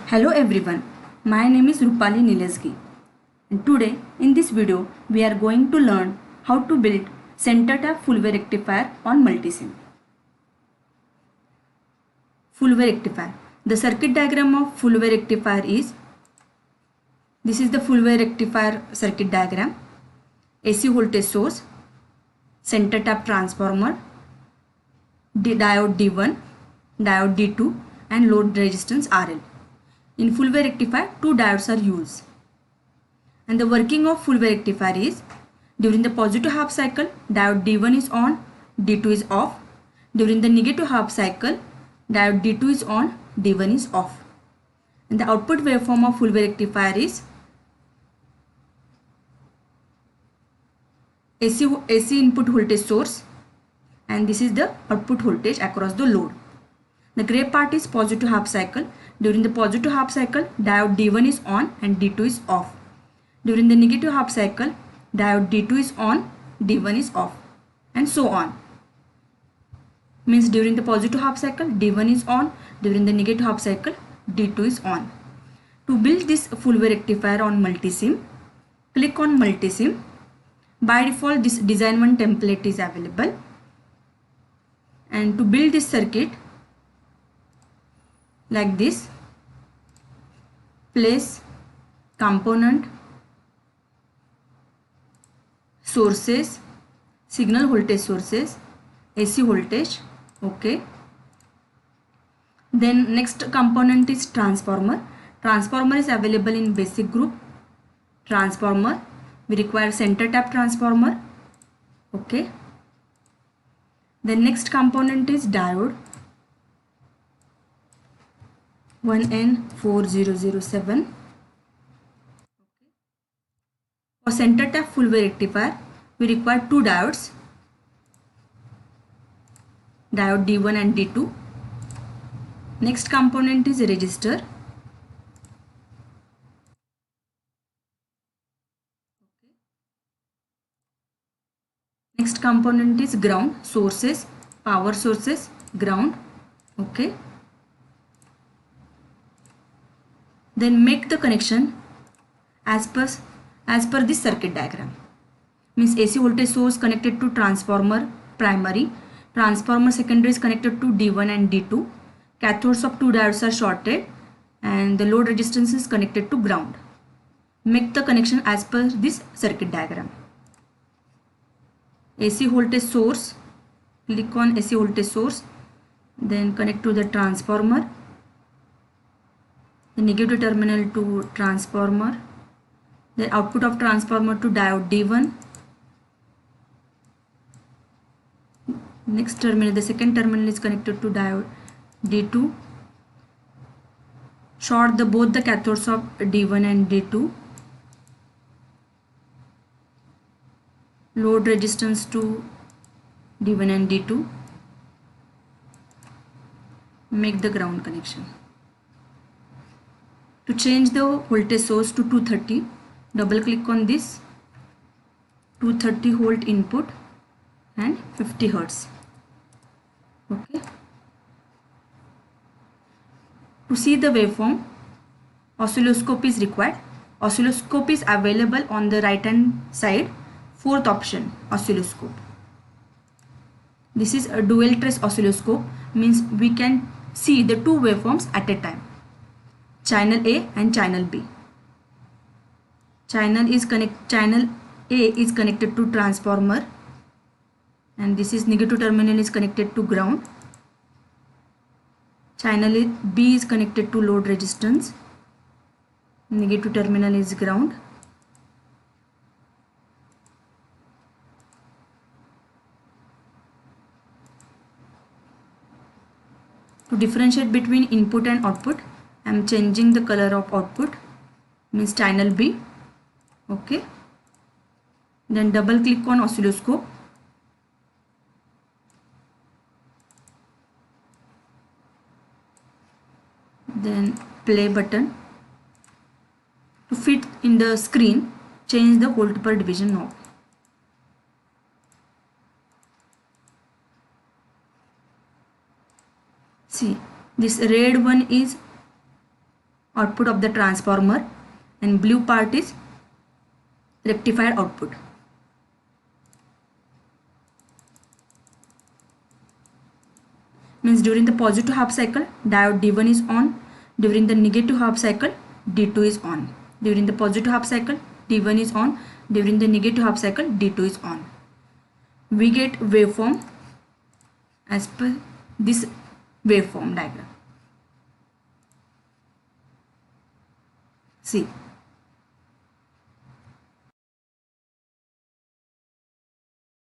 Hello everyone, my name is Rupali Nilesgi and today in this video we are going to learn how to build center tap full wave rectifier on multisim. Full wave rectifier. The circuit diagram of full wave rectifier is this is the full wave rectifier circuit diagram. AC voltage source, center tap transformer, diode D1, diode D2 and load resistance RL. In full wave rectifier, two diodes are used. And the working of full wave rectifier is during the positive half cycle, diode D1 is on, D2 is off. During the negative half cycle, diode D2 is on, D1 is off. And the output waveform of full wave rectifier is AC input voltage source, and this is the output voltage across the load. The gray part is positive half cycle. During the positive half cycle, diode D1 is on and D2 is off. During the negative half cycle, diode D2 is on, D1 is off, and so on. Means during the positive half cycle, D1 is on, during the negative half cycle, D2 is on. To build this full wave rectifier on multisim, click on multisim. By default, this design one template is available. And to build this circuit, like this, place component, sources, signal voltage sources, AC voltage, okay. Then next component is transformer. Transformer is available in basic group. Transformer, we require center tap transformer, okay. The next component is diode 1N4007. For center tap full wave rectifier, we require two diodes, diode D1 and D2. Next component is resistor. Next component is ground, sources, power sources, ground, okay. Then make the connection as per this circuit diagram. Means AC voltage source connected to transformer primary, transformer secondary is connected to D1 and D2, cathodes of two diodes are shorted, and the load resistance is connected to ground. Make the connection as per this circuit diagram. AC voltage source, click on AC voltage source, then connect to the transformer, the negative terminal to transformer, then output of transformer to diode D1. Next terminal, the second terminal is connected to diode D2. Short both the cathodes of D1 and D2. Load resistance to D1 and D2. Make the ground connection. To change the voltage source to 230, double click on this, 230 volt input and 50 Hertz. Okay. To see the waveform, oscilloscope is required. Oscilloscope is available on the right hand side, fourth option, oscilloscope. This is a dual trace oscilloscope, means we can see the two waveforms at a time, channel A and channel B. Channel A is connected to transformer, and this is negative terminal is connected to ground. Channel B is connected to load resistance, negative terminal is ground. To differentiate between input and output, I am changing the color of output, means channel B, okay. Then double click on oscilloscope. Then play button. To fit in the screen, change the volt per division knob. See, this red one is output of the transformer, and blue part is rectified output. Means during the positive half cycle diode D1 is on, during the negative half cycle D2 is on. During the positive half cycle D1 is on, during the negative half cycle D2 is on. We get waveform as per this waveform diagram. See.